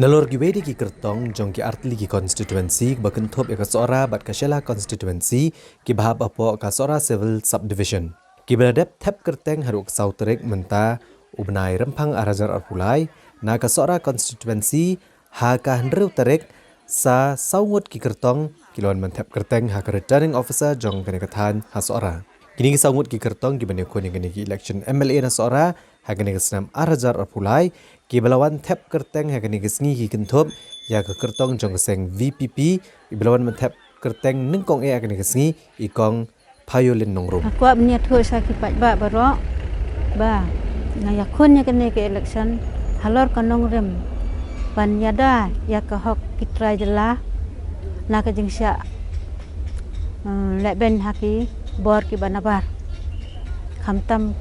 Nalor giwedi ki kertong jong ki artli ki constituency bakentop ya kasora bat kashela constituency ki bahab apo kasora civil subdivision. Ki beradep tep kerteng haruk sauterik menta ubnai rempang arajar arpulai na kasora constituency ha ka hendru tarik sa saungut ki kertong kilon mentep kerteng ha ka returning officer jong kenekatan ha sora. Kini ki saungut ki kertong ki bani kuni ki election MLA na sora ha kini senam arajar arpulai ki belawan tep kerteng ha kini sengi ki kentop ya ke kertong jong seng VPP i belawan mentep kerteng nengkong e kini sengi ikong payolin nongrum. Aku niat tu saya kipat barok ba ngayakun ya kini ke election halor kanong rem pan yada ya ke hok kitra jelah na ke jengsya leben haki bor ki banabar khamtam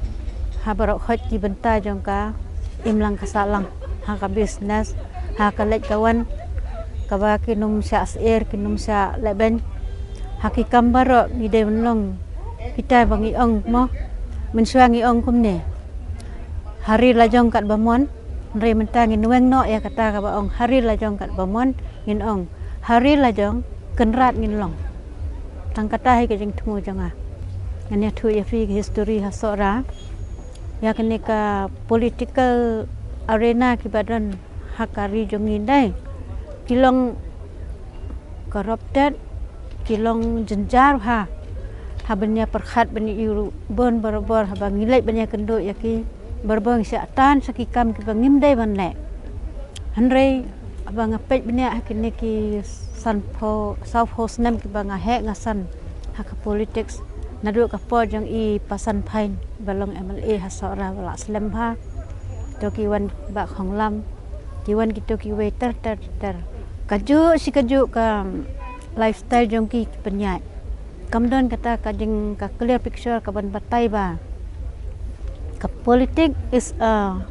habarok hot ki benta jongka imlang kasalang ha ka business ha ka lek kawan ka ba kinum sya air kinum sya leben haki kambaro ni de long kita bangi ong mo mensuangi ong kumne hari lajong kat bamon re mentang in weng no ya kata ka ba ong hari lajong kat bamon ngin ong hari lajong kenrat ngin long tang kata hi ke jeng temu janga ngane thu ya fi history ha sora ya kene ka political arena ki badan hakari jongin dai kilong corrupted kilong jenjar ha habanya perkhat bani iru bon barabor ha bangilai banya kendo yaki berbang syatan sakikam ki bangim dai ban le hanrei abang apet banya hakine ki sanpo south host nam ki banga he ngasan hak politics nadu ka po jang i pasan phain balong MLA hasara wala slam ha to ki wan ba khong lam ki wan ki to ki waiter ter kaju si kaju ka lifestyle jong ki penyat kamdon kata kajing ka clear picture ka ban batai ba ka politik is a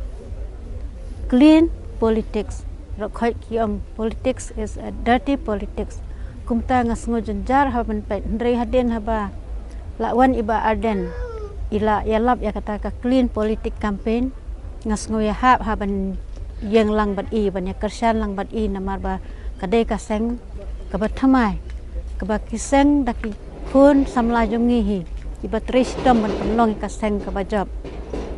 clean politics rokhai ki politics is a dirty politics kumta ngasngo jenjar ha ban pai ndrei haden ha ba lawan iba arden ila yalap ya kata ka clean politik campaign ngasngo ya ha ban yang lang bat i ban ya kersan lang bat i namar ba kadai ka seng ka bathamai ka ba kiseng daki pun samla jongi hi iba tristom ban penlong ka seng ka bajab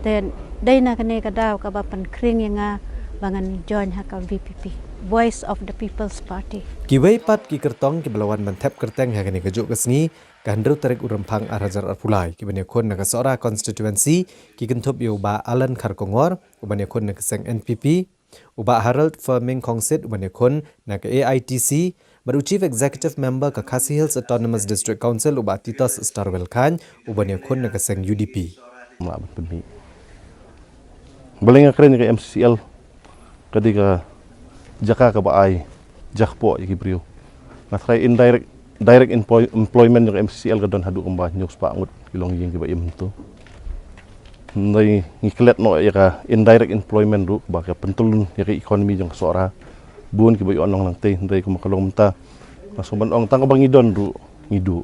then daina kane ka daw ka ba pan kring nga bangan join ha ka VPP Voice of the People's Party Ki wei pat ki kertong ki belawan mentep kerteng ha kini kejuk kesngi ka hendru tarik urempang arajar arpulai ki bani kon na kasora constituency ki kentop yo ba Alan Kharkongor ubani kon na keseng NPP uba Harold Firming Kongsit ubani kon na ke AITC baru Chief Executive Member ka Khasi Hills Autonomous District Council uba Titos Starwell Khan ubani kon na keseng UDP. Baling keren ke MCCL ketika jaka ka baai jakpo iki brio ngatrai direct employment yung MCCL kadon hadu kumba nyus pangut kilong yeng kiba im tu ndai ngiklet no ya ka indirect employment ru ba ka pentulun ya ka economy jong sora bun kiba onong lang te ndai kumakalong menta masuman ong tang bang idon ru ngidu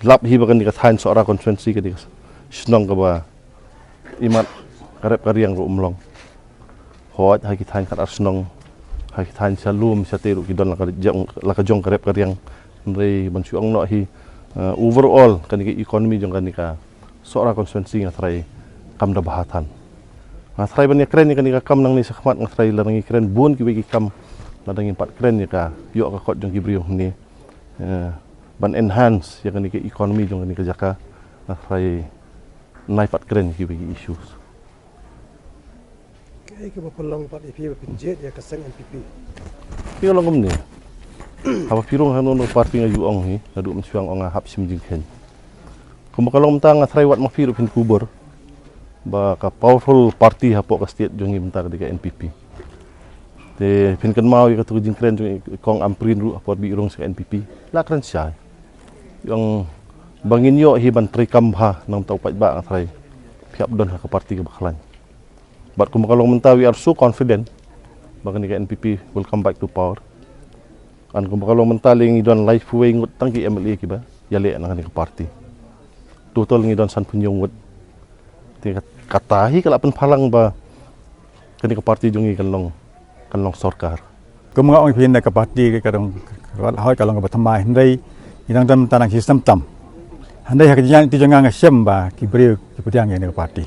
lap hibakan di kathan sora konferensi ketika snong ka ba imat karep karyang ru umlong hot hakitan kat arsnong hakitan salum sateru kidon laka jong karep karyang ndai bansuang no hi overall kanika economy jong kanika sora konsensi ngatrai kam da bahatan ngatrai ban keren kanika kam nang ni sakmat ngatrai langi keren bun ki kam ladang empat keren ya ka yo ka kot jong kibrio ni ban enhance ya kanika economy jong kanika jaka ngatrai naifat keren ki issues kay ke bapalong pat ipi bapinjet ya kaseng NPP pi long ni apa pirung hanu parti nga yuong hi nadu msuang onga hap simjing ken kumakalong mta nga try wat mafiru pin kubur ba ka powerful party hapo ka state jongi mta ka NPP te pin kan mau ka tu jing kren jong kong amprin ru apot bi urong sa NPP la kren siya yung bangin yo hi ban tri kambha nang tau pat ba nga try piap don ka parti ka baklan but kumakalong mta we are so confident baka ni ka NPP will come back to power an kumakalong mentaling idon life way ngut tangki MLA kiba yale nang ka party total ngidon san punyong ngut ti katahi kala pen palang ba kini ke parti jungi kan long sorkar. Kumanga ong pin ke parti ke kadang hoi kalong ke batamai hendai idang dam tanang sistem tam. Hendai hak jangan ti jangan ngasem ba ki beri ki putiang ke parti.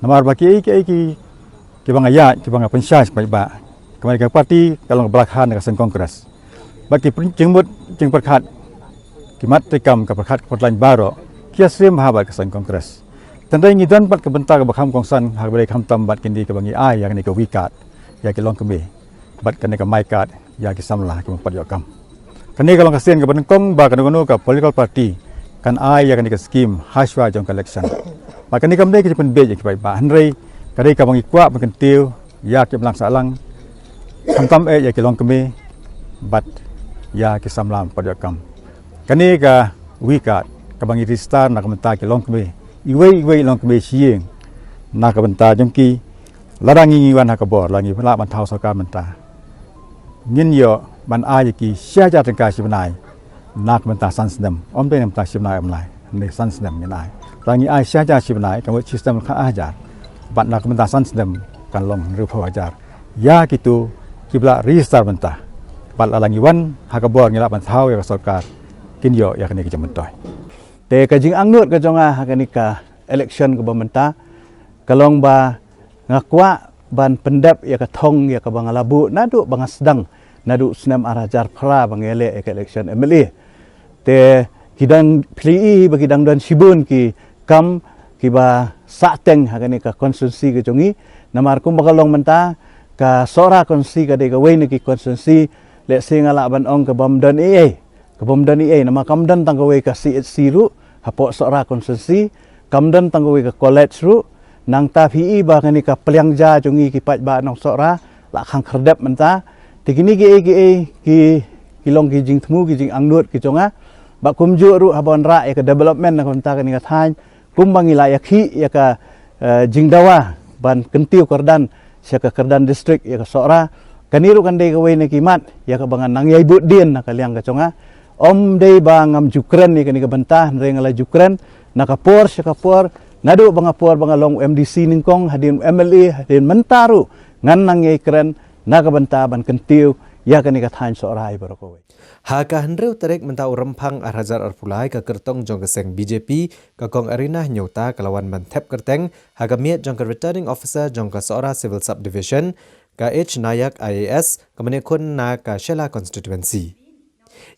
Namar baki ki bangaya ki banga pensyas ba kemari ke parti kalong belakhan ke sen kongres. Baki jengmut jeng perkat kimat tekam ke perkat potlan baro kia sim habat ke sen kongres. Tandai ngidan bat ke bentar ke bakham kongsan hak beri kham tam bat kindi ke bangi ai yang ni ke wikat ya ke long kemi bat kene ke maikat ya ke samlah ke empat yakam. Kene kalau kasien ke benengkong ba kene kono ke political party kan ai ya kene ke skim haswa jong election. Ba kene kam dei ke pen be ke ba hanrei kare ka bangi kwa ben tiu ya ke belang salang kham tam ya ke long kemi bat ya ke samlah empat yakam. Kene ke wikat ke bangi ristar nak mentar ke long kemi iwei long kemi sieng nak bentar jongki ladang ngi wan hakabor langi pela ban thau sarkar menta ngin yo ban ai ki sia ja tengka sibnai nak menta sansdem om pe menta sibnai amlai ne sansdem ngai langi ai sia ja sibnai kamu sistem kha ajar ban nak menta sansdem kan long rupa ajar ya kitu kibla ristar menta ban langi wan hakabor ngi la ban thau ya sarkar kin yo ya kene ki jamentoi te kajing angnut ka jonga hakanika election ke bamenta kalong ba ngakwa ban pendap ya katong ya ka bangalabu nadu bangasdang nadu senam arajar phra bangele ya election MLA te kidang pli bagi dang dan sibun ki kam ki ba sateng hagani ka konstitusi ke jongi namar kum bakalong menta ka sora konstitusi ka de ka wein ki konstitusi le singala ban ong ka bomdan nama kamdan tanggawe ka CHC ru hapo sora konstitusi kamdan tanggawe ka college ru nang ta PE ba kani ka pelyangja jongi ki pat ba nong sora la khang kherdep menta tikini ki long ki jing thmu ki jing angnut ki jonga ba kumju ru habon ra ya ka development na konta kani ka thain kumbangi la ya khi ya ka jing dawa ban kentiu kerdan sia ka kerdan district ya ka sora kaniru kan dei ka we ne kimat ya ka bangan nang yai but din na ka liang ka jonga om dei ba ngam jukren ni kani ka bantah rengala jukren na ka por sia ka por nadu bangapor bangalong MDC ningkong hadin MLA hadin mentaru ngan nang yai keren naga banta ban kentiu ya kani ka thain sorai barokowe ha ka handreu terek mentau rempang arhajar arpulai ka kertong jong keseng BJP ka kong arena nyota kalawan ban thep kerteng ha ka miet jong ka returning officer jong ka Sora Civil Subdivision ka H Nayak IAS ka menekun na ka Shela constituency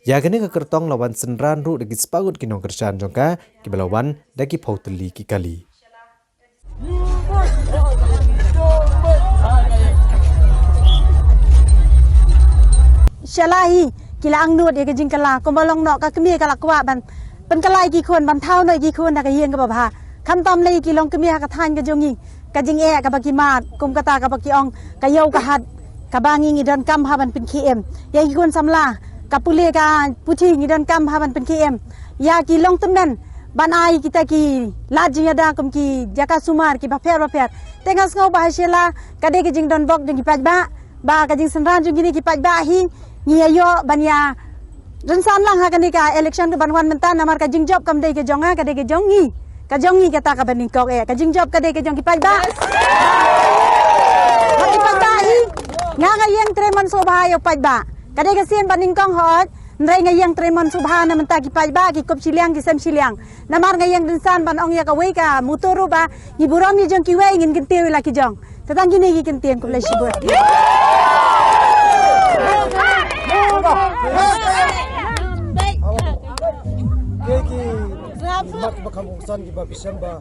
ya kani ka kertong lawan senran ru dagi spagut kinong kersan jong ka kibalawan dagi pauteli ki kali Shalahi kila angnut ya ke jingkala kombalong no ka kemi kala kwa ban penkalai ki khon ban thau no ki khon na ka yen ka ba kham tom nei ki long kemi ka than ka jongi ka jing e ka baki mat kum kata ka baki ong ka yau ka hat ka bangi ngi don kam ha ban pin KM ya ki khon samla ka pule ka puthi ngi don kam ha ban pin KM ya ki long tumnen ban ai kita ki lajing ada kum ki jaka sumar ki ba fer tengas ngau ba shela ka de ki jing don bok jing ki paj ba ka jing senran jing ni ki paj ba hi ni ayo banya rensan lang ha kanika election ke banwan menta namar ka jing job kam dei ke jonga ka dei ke jongi kata ka baning kok ka jing job ka dei ke jong ki paj ba ha ki paj ba hi nga yang treman sobha yo paj ba ka dei ke sien baning kong hot nrai nga yang treman sobha na menta ki paj ba ki kop siliang ki sem siliang namar nga yang rensan ban ong ya ka we ka muturu ba ni burong ni jong ki we ngin kintiu la ki jong tatang gini ki kintien ko le sibut Keki mat bakam ongsan ki ba Disember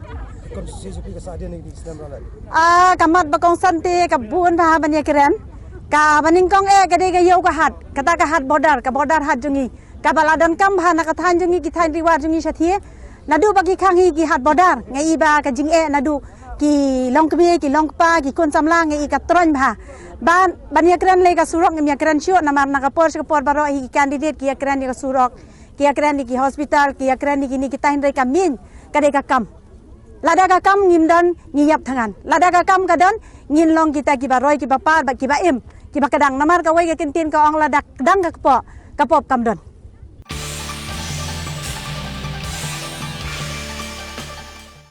konstitusi pi ka sadin ni Disember la kamat bakong santi ka buon ba banya keren ka baningkong ka de ga yau ka hat kata ka hat border hat jungi ka baladan kam ha na ka than jungi ki than riwar jungi sathie nadu bagi khang hi ki hat border ngai ba ka jing nadu ki long kmi ki long pa ki kon samla ngai ka tron ba ban banya keren le ka surok ngai keren syo namar na ka por baro hi candidate ki keren ka surok ki keren ki hospital ki keren ki ni kita hindai kamin ka de ka kam lada ka kam ngim dan ngiyap thangan lada ka kam ka dan ngin long kita ki baroi ki bapar ba ki ba em ki ba kadang namar ka wai ka kintin ka ong lada kadang ka pop kam don